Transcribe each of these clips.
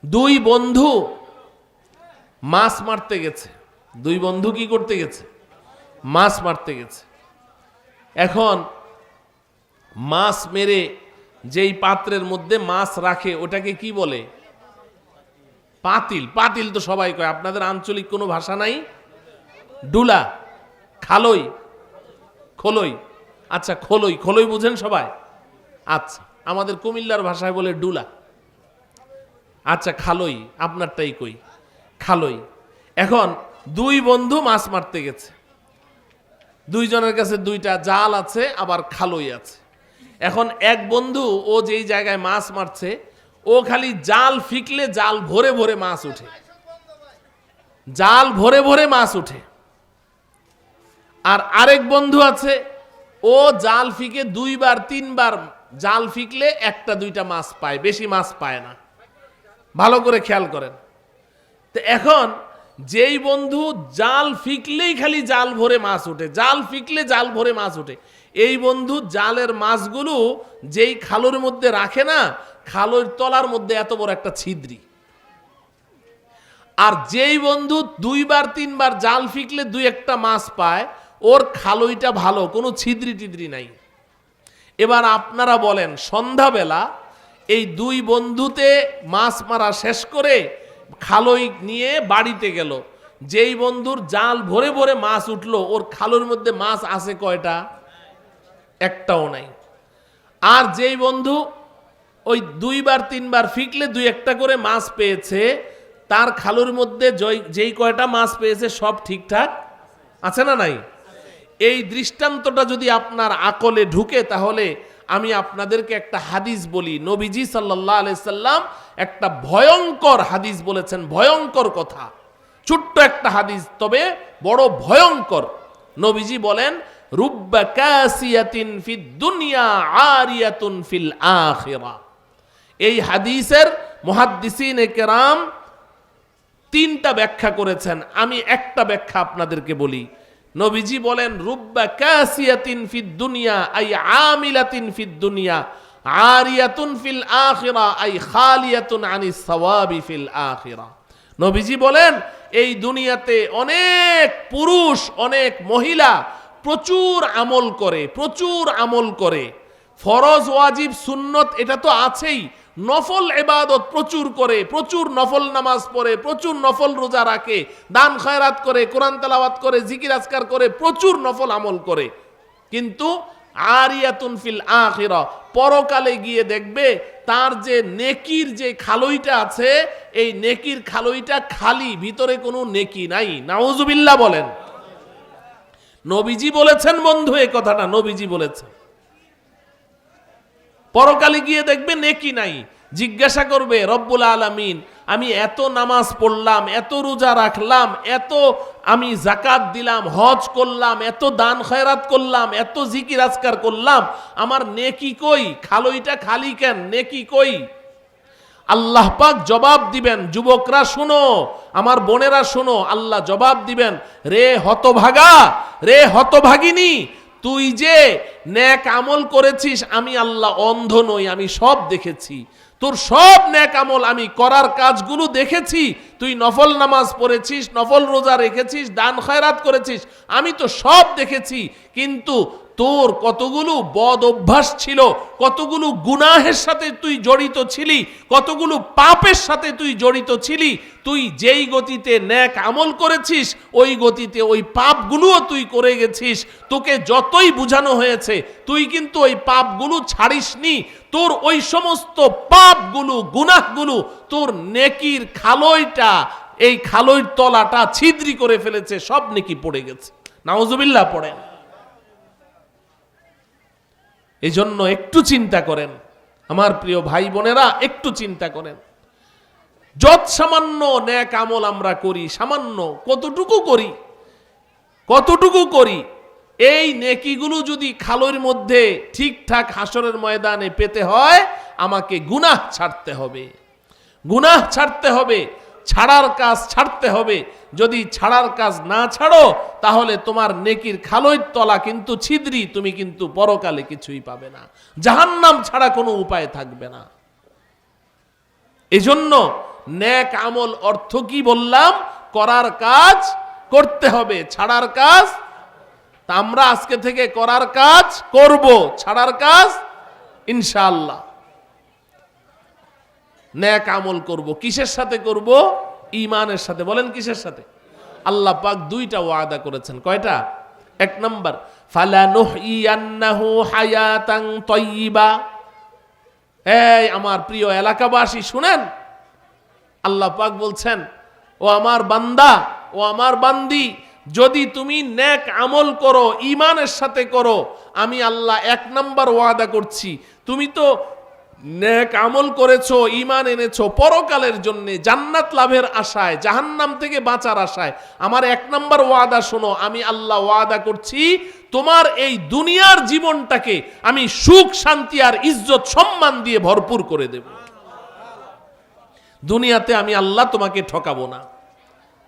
দুই বন্ধু মাছ মারতে গেছে। দুই বন্ধু কি করতে গেছে? মাছ মারতে গেছে। এখন মাছ মেরে যেই পাত্রের মধ্যে মাছ রাখে ওটাকে কি বলে? পাতিল। পাতিল তো সবাই কয়, আপনাদের আঞ্চলিক কোনো ভাষা নাই? ডুলা, খালই, খোলই। আচ্ছা, খোলই। খোলই বুঝেন সবাই? আচ্ছা, আমাদের কুমিল্লার ভাষায় বলে ডুলা। আচ্ছা, খালই, আপনারটাই কই, খালই। এখন দুই বন্ধু মাছ মারতে গেছে। দুইজনের কাছে দুইটা জাল আছে, আবার খালই আছে। এখন এক বন্ধু ও যেই জায়গায় মাছ মারছে, ও খালি জাল ফিকলে জাল ভরে ভরে মাছ উঠে, জাল ভরে ভরে মাছ উঠে। আর আরেক বন্ধু আছে, ও জাল ফিকে দুইবার তিনবার জাল ফিকলে একটা দুইটা মাছ পায়, বেশি মাছ পায় না। ভালো করে খেয়াল করেন। তো এখন যেই বন্ধু জাল ফিকলেই খালি জাল ভরে মাছ ওঠে, জাল ফিকলে জাল ভরে মাছ ওঠে, এই বন্ধু জালের মাছগুলো যেই খালের মধ্যে রাখে না, খালের তলার মধ্যে এত বড় একটা ছিদ্রি। আর যেই বন্ধু দুইবার তিনবার জাল ফিকলে দুই একটা মাছ পায়, ওর খালইটা ভালো, কোনো ছিদ্রি টিদ্রি নাই। এবার আপনারা বলেন, সন্ধ্যাবেলা এই দুই বন্ধুতে মাছ মারা শেষ করে খালই নিয়ে বাড়িতে গেল। যেই বন্ধুর জাল ভরে ভরে মাছ উঠলো, ওর খালের মধ্যে মাছ আছে কয়টা? একটাও নাই। আর যেই বন্ধু ওই দুইবার তিনবার ফিকলে দুই একটা করে মাছ পেয়েছে, তার খালের মধ্যে যেই কয়টা মাছ পেয়েছে সব ঠিকঠাক আছে না নাই? এই দৃষ্টান্তটা যদি আপনার আকলে ঢুকে, তাহলে আমি আপনাদেরকে একটা হাদিস বলি। নবীজি সাল্লাল্লাহু আলাইহি সাল্লাম একটা ভয়ঙ্কর হাদিস বলেছেন, ভয়ঙ্কর কথা। ছোট্ট একটা হাদিস, তবে বড় ভয়ঙ্কর। নবীজি বলেন, রুব্বা কাসিয়াতিন ফিদ দুনিয়া আরিয়াতুন ফিল আখিরা। এই হাদিসের মুহাদ্দিসিনে কেরাম তিনটা ব্যাখ্যা করেছেন, আমি একটা ব্যাখ্যা আপনাদেরকে বলি। নবীজি বলেন, রুব্বা কাসিয়াতিন ফিদ দুনিয়া আই আমিলাতিন ফিদ দুনিয়া আরিয়াতুন ফিল আখিরা আই খালিয়াতুন আনিস সাওয়াবি ফিল আখিরা। নবীজি বলেন, এই দুনিয়াতে অনেক পুরুষ, অনেক মহিলা প্রচুর আমল করে, প্রচুর আমল করে। ফরজ ওয়াজিব সুন্নত এটা তো আছেই, নফল ইবাদত প্রচুর করে, প্রচুর নফল নামাজ পড়ে, প্রচুর নফল রোজা রাখে, দান খয়রাত করে, কোরআন তেলাওয়াত করে, জিকির আজকার করে, প্রচুর নফল আমল করে। কিন্তু আরিয়াতুন ফিল আখিরা, পরকালে গিয়ে দেখবে তার যে নেকির যে খালইটা আছে, এই নেকির খালইটা খালি, ভিতরে কোনো নেকি নাই। নাউজুবিল্লাহ বলেন। নবীজি বলেছেন বন্ধু, এই কথাটা নবীজি বলেছেন। পরকালে গিয়ে দেখবে নেকি নাই। জিজ্ঞাসা করবে, রব্বুল আলামিন, আমি এত নামাজ পড়লাম, এত রোজা রাখলাম, এত আমি যাকাত দিলাম, হজ করলাম, এত দান খয়রাত করলাম, এত জিকির আজকার করলাম, আমার নেকি কই? খালইটা খালি কেন? নেকি কই? আল্লাহ পাক জবাব দিবেন। যুবকরা শুনো, আমার বোনেরা শুনো, আল্লাহ জবাব দিবেন, রে হতভাগা, রে হতভাগিনী, তুই যে নেক আমল করেছিস, আমি আল্লাহ অন্ধ নই, আমি সব দেখেছি। তোর সব নেক আমল, আমি করার কাজগুলো দেখেছি। তুই নফল নামাজ পড়েছিস, নফল রোজা রেখেছিস, দান খয়রাত করেছিস, আমি তো সব দেখেছি। কিন্তু তোর কতগুলো বদ অভ্যাস ছিল, কতগুলো গুনাহের সাথে তুই জড়িত ছিলি, কতগুলো পাপের সাথে তুই জড়িত ছিলি। তুই যেই গতিতে নেক আমল করেছিস, ওই গতিতে ওই পাপগুলোও তুই করে গেছিস। তোকে যতই বুঝানো হয়েছে, তুই কিন্তু ওই পাপগুলো ছাড়িসনি। তোর ওই সমস্ত পাপগুলো, গুনাহগুলো তোর নেকির খালইটা, এই খালইর তলাটা ছিদ্রি করে ফেলেছে, সব নেকি পড়ে গেছে। নাউজুবিল্লাহ পড়েন। এই জন্য একটু চিন্তা করেন আমার প্রিয় ভাই বোনেরা, একটু চিন্তা করেন। যত সামান্য নেক আমল আমরা করি, সামান্য কতটুকু করি, কতটুকু করি, এই নেকিগুলো যদি খালের মধ্যে ঠিকঠাক হাসরের ময়দানে পেতে হয়, আমাকে গুনাহ ছাড়তে হবে, গুনাহ ছাড়তে হবে, ছাড়ার কাজ ছাড়তে হবে। যদি ছাড়ার কাজ না ছাড়ো, তাহলে তোমার নেকির খালইর তলা কিন্তু ছিদ্রি, তুমি কিন্তু পরকালে কিছুই পাবে না, জাহান্নাম ছাড়া কোনো উপায় থাকবে না। এজন্য নেক আমল অর্থ কি বললাম? করার কাজ করতে হবে, ছাড়ার কাজ। তা আমরা আজকে থেকে করার কাজ করব, ছাড়ার কাজ ইনশাআল্লাহ। নেক আমল করব, কিসের সাথে করব? ঈমানের সাথে। বলেন কিসের সাথে? আল্লাহ পাক দুইটা ওয়াদা করেছেন। কয়টা? এক নাম্বার, ফালানুহইয়ান্নাহু হায়াতান তাইয়্যিবা। এই আমার প্রিয় এলাকাবাসী শুনেন, আল্লাহ পাক বলছেন, ও আমার বান্দা, ও আমার বান্দি, যদি তুমি নেক আমল করো, ঈমানের সাথে করো, আমি আল্লাহ এক নাম্বার ওয়াদা করছি, তুমি তো নেক আমল করেছো, ঈমান এনেছো পরকালের জন্য, জান্নাত লাভের আশায়, জাহান্নাম থেকে বাঁচার আশায়। আমার এক নাম্বার ওয়াদা শোনো, আমি আল্লাহ ওয়াদা করছি তোমার এই দুনিয়ার জীবনটাকে আমি সুখ শান্তি আর ইজ্জত সম্মান দিয়ে ভরপুর করে দেব। দুনিয়াতে আমি আল্লাহ তোমাকে ঠকাবো না,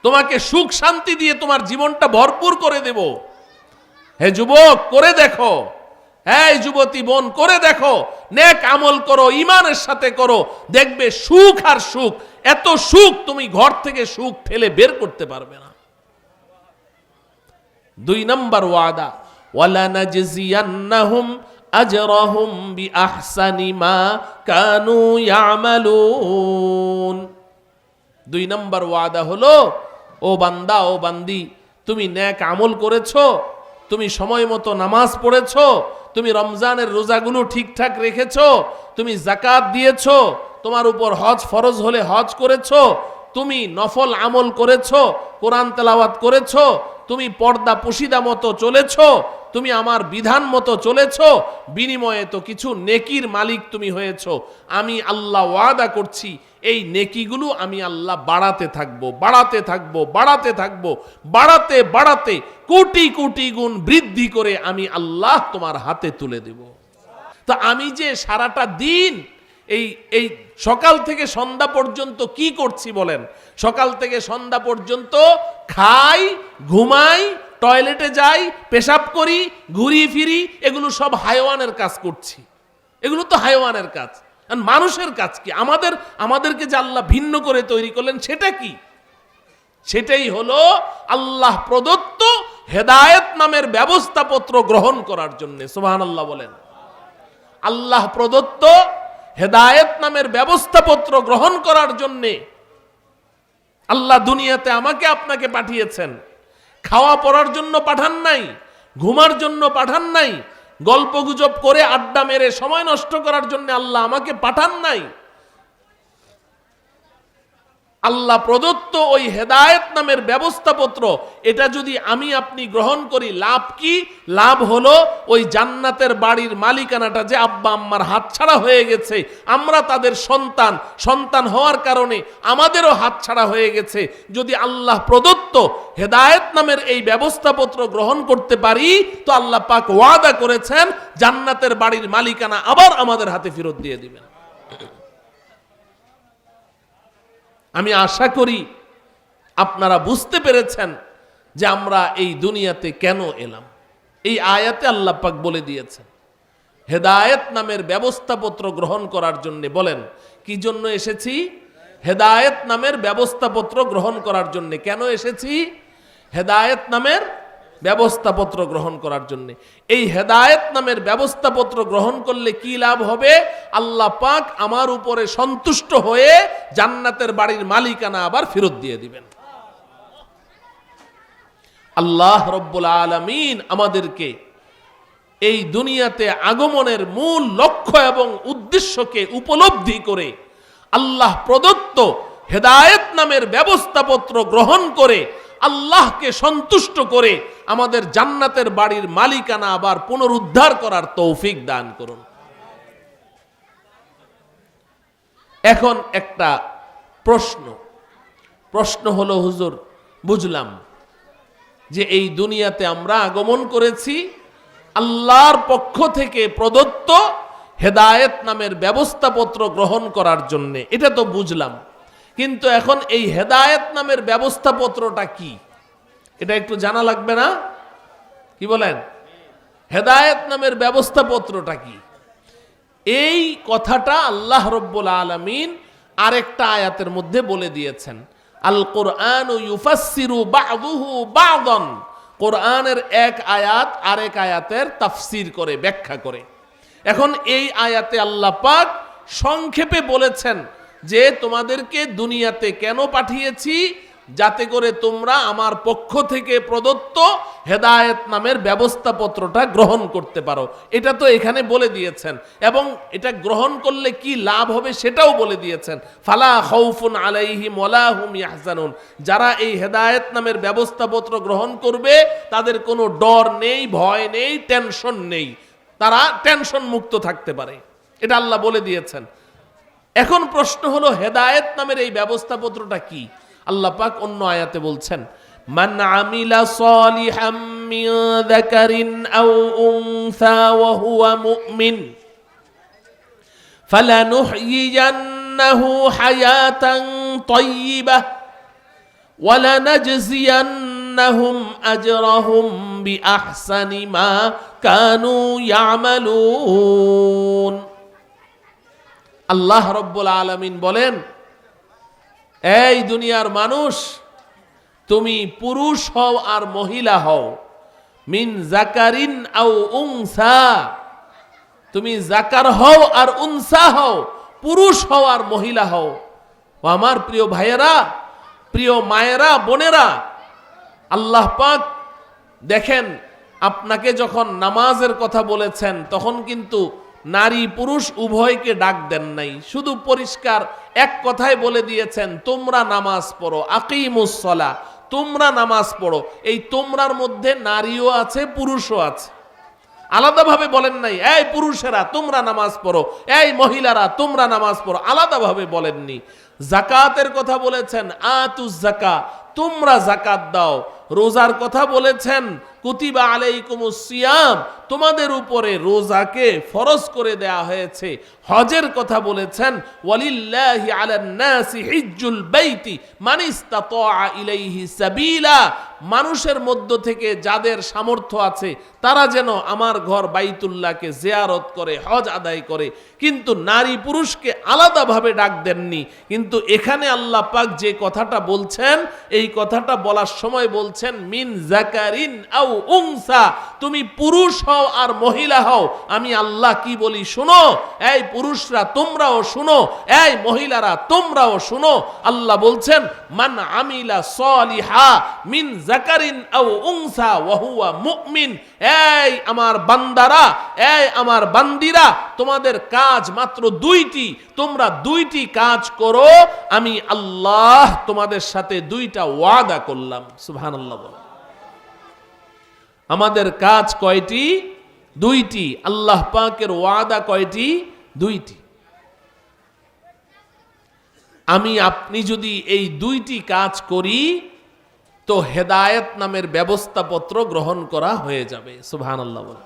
তোমাকে সুখ শান্তি দিয়ে তোমার জীবনটা ভরপুর করে দেব। হে যুবক, করে দেখো। হ্যাঁ যুবতী বোন, করে দেখো, নেক আমল করো, ঈমানের সাথে করো, দেখবে সুখ আর সুখ, এত সুখ তুমি ঘর থেকে সুখ ফেলে বের করতে পারবে না। দুই নাম্বার ওয়াদা, ওয়ালানাজজিয়ান্নাহুম আজরাহুম বিআহসানি মা কানু ইয়ামালুন। দুই নাম্বার ওয়াদা হলো, ও বান্দা, ও বান্দি, তুমি নেক আমল করেছো, তুমি সময় মতো নামাজ পড়েছো, তুমি রমজানের রোজাগুলো ঠিকঠাক রেখেছো, তুমি যাকাত দিয়েছো, তোমার উপর হজ ফরজ হলে হজ করেছো, তুমি নফল আমল করেছো, কোরআন তেলাওয়াত করেছো, তুমি পর্দা পুশিদা মতো চলেছো, তুমি আমার বিধান মতো চলেছো, বিনিময়ে তো কিছু নেকির মালিক তুমি হয়েছো। আমি আল্লাহ ওয়াদা করছি এই নেকিগুলো আমি আল্লাহ বাড়াতে থাকবো, বাড়াতে থাকবো, বাড়াতে থাকবো, বাড়াতে বাড়াতে কোটি কোটি গুণ বৃদ্ধি করে আমি আল্লাহ তোমার হাতে তুলে দেব। তো আমি যে সারাটা দিন এই এই সকাল থেকে সন্ধ্যা পর্যন্ত কি করছি বলেন? সকাল থেকে সন্ধ্যা পর্যন্ত খাই, ঘুমাই, টয়লেটে যাই, পেশাব করি, ঘুরি ফিরি, এগুলো সব হায়ওয়ানের কাজ করছি। এগুলো তো হায়ওয়ানের কাজ। আর মানুষের কাজ কি? আমাদেরকে যে আল্লাহ ভিন্ন করে তৈরি করলেন সেটা কি? সেটাই হলো আল্লাহ প্রদত্ত হেদায়েত নামের ব্যবস্থাপত্র গ্রহণ করার জন্য। সুবহানাল্লাহ বলেন। আল্লাহ প্রদত্ত হেদায়েত নামের ব্যবস্থাপত্র গ্রহণ করার জন্যে আল্লাহ দুনিয়াতে আমাকে আপনাকে পাঠিয়েছেন। খাওয়া পড়ার জন্য পাঠান নাই, ঘুমার জন্য পাঠান নাই, গল্প গুজব করে আড্ডা মেরে সময় নষ্ট করার জন্য আল্লাহ আমাকে পাঠান নাই। আল্লাহ প্রদত্ত ওই হেদায়েত নামের ব্যবস্থাপত্র, এটা যদি আমি আপনি গ্রহণ করি, লাভ কি? লাভ হলো ওই জান্নাতের বাড়ির মালিকানাটা যে আব্বা আম্মার হাতছাড়া হয়ে গেছে, আমরা তাদের সন্তান, সন্তান হওয়ার কারণে আমাদেরও হাতছাড়া হয়ে গেছে। যদি আল্লাহ প্রদত্ত হেদায়েত নামের এই ব্যবস্থাপত্র গ্রহণ করতে পারি, তো আল্লাহ পাক ওয়াদা করেছেন জান্নাতের বাড়ির মালিকানা আবার আমাদের হাতে ফেরত দিয়ে দিবেন। আমি আশা করি আপনারা বুঝতে পেরেছেন যে আমরা এই দুনিয়াতে কেন এলাম। এই আয়াতে আল্লাহ পাক বলে দিয়েছেন হেদায়েত নামের ব্যবস্থাপত্র গ্রহণ করার জন্য। বলেন কি জন্য এসেছি? হেদায়েত নামের ব্যবস্থাপত্র গ্রহণ করার জন্য। কেন এসেছি? হেদায়েত নামের ব্যবস্থাপত্র গ্রহণ করার জন্য। এই হেদায়েত নামের ব্যবস্থাপত্র গ্রহণ করলে কি লাভ হবে? আল্লাহ পাক আমার উপরে সন্তুষ্ট হয়ে জান্নাতের বাড়ির মালিকানা আবার ফেরত দিয়ে দিবেন। আল্লাহ রব্বুল আলামিন আমাদেরকে এই দুনিয়াতে আগমনের মূল লক্ষ্য এবং উদ্দেশ্যকে উপলব্ধি করে আল্লাহ প্রদত্ত হেদায়েত নামের ব্যবস্থাপত্র গ্রহণ করে আল্লাহকে সন্তুষ্ট করে আমাদের জান্নাতের বাড়ির মালিকানা আবার পুনরুদ্ধার করার তৌফিক দান করুন। এখন একটা প্রশ্ন হলো, হুজুর বুঝলাম যে এই দুনিয়াতে আমরা আগমন করেছি আল্লাহর পক্ষ থেকে প্রদত্ত হেদায়েত নামের ব্যবস্থাপত্র গ্রহণ করার জন্য, এটা তো বুঝলাম, কিন্তু এখন এই হেদায়েত নামের ব্যবস্থাপত্রটা কি এটা একটু জানা লাগবে না? কি বলেন? হেদায়েত নামের ব্যবস্থাপত্রটা কি? এই কথাটা আল্লাহ রব্বুল আলামিন আরেকটা আয়াতের মধ্যে বলে দিয়েছেন, আল কোরআন ইউফাসসিরু বা'দুহু বা'দান, কোরআনের এক আয়াত আরেক আয়াতের তাফসির করে, ব্যাখ্যা করে। এখন এই আয়াতে আল্লাহ পাক সংক্ষেপে বলেছেন যে তোমাদেরকে দুনিয়াতে কেন পাঠিয়েছি, যাতে করে তোমরা আমার পক্ষ থেকে প্রদত্ত হেদায়েত নামের ব্যবস্থাপত্রটা গ্রহণ করতে পারো। এটা তো এখানে বলে দিয়েছেন, এবং এটা গ্রহণ করলে কি লাভ হবে সেটাও বলে দিয়েছেন। ফালা খাউফুন আলাইহিম ওয়ালা হুম ইয়াহজানুন, যারা এই হেদায়েত নামের ব্যবস্থাপত্র গ্রহণ করবে তাদের কোনো ডর নেই, ভয় নেই, টেনশন নেই, তারা টেনশন মুক্ত থাকতে পারে, এটা আল্লাহ বলে দিয়েছেন। এখন প্রশ্ন হলো হেদায়েত নামের এই ব্যবস্থাপত্রটা কি? আল্লাহ পাক অন্য আয়াতে বলছেন, মান আমিলা সালিহাম মিন যাকারিন আও উনসা ওয়া হুয়া মুমিন ফালানুহয়িয়ান্নাহু হায়াতান তাইয়্যিবাহ ওয়া লানাজজিয়ান্নাহুম আজরাহুম বিআহসানি মা কানু ইয়ামালুন। আল্লাহ রাব্বুল আলামিন বলেন, এই দুনিয়ার মানুষ, তুমি পুরুষ হও আর মহিলা হও, মিন জাকারিন আও উনসা, তুমি জাকার হও আর উনসা হও, পুরুষ হও আর মহিলা হও। ও আমার প্রিয় ভাইয়েরা, প্রিয় মায়েরা, বোনেরা, আল্লাহ পাক দেখেন আপনাকে যখন নামাজের কথা বলেছেন তখন কিন্তু নারী পুরুষ উভয়কে ডাক দেন নাই, শুধু পরিষ্কার এক কথাই বলে দিয়েছেন, তোমরা নামাজ পড়ো, আকিমুস সালাহ, তোমরা নামাজ পড়ো। এই তোমরার মধ্যে নারীও আছে, পুরুষও আছে, আলাদাভাবে বলেন নাই এই পুরুষেরা তোমরা নামাজ পড়ো, এই মহিলারা তোমরা নামাজ পড়ো, আলাদাভাবে বলেননি। যাকাতের কথা বলেছেন, আতুজ যাকা, তোমরা যাকাত দাও। রোজার কথা বলেছেন, কুতিবা আলাইকুমুস সিয়াম, তোমাদের উপরে রোজাকে ফরজ করে দেয়া হয়েছে। হজের কথা বলেছেন, ওয়ালিল্লাহি আলান নাসি হিজ্জুল বাইতি মান ইসতাতা ইলাইহি সাবিলা, মানুষের মধ্য থেকে যাদের সামর্থ্য আছে তারা যেন আমার ঘর বাইতুল্লাহকে জিয়ারত করে, হজ আদায় করে। কিন্তু নারী পুরুষকে আলাদাভাবে ডাক দেননি। কিন্তু এখানে আল্লাহ পাক যে কথাটা বলছেন, এই কথাটা বলার সময় বলছেন মিন যাকারিন আও উনসা, তুমি পুরুষ হও আর মহিলা হও। আমি আল্লাহ কি বলি শুনো, এই পুরুষরা তোমরাও শুনো, এই মহিলারা তোমরাও শুনো। আল্লাহ বলছেন, মান আমিলা সালিহা মিন যাকারিন আও উনসা ওয়া হুয়া মুমিন, এই আমার বান্দারা, এই আমার বান্দিরা, তোমাদের কাজ মাত্র দুইটি, তোমরা দুইটি কাজ করো, আমি আল্লাহ তোমাদের সাথে দুইটা ওয়াদা করলাম। সুবহানাল্লাহ বলো। আমাদের কাজ কয়টি? দুইটি। আল্লাহ পাকের ওয়াদা কয়টি? দুইটি। আমি আপনি যদি এই দুইটি কাজ করি তো হেদায়েত নামের ব্যবস্থাপত্র গ্রহণ করা হয়ে যাবে। সুবহানাল্লাহ বলো।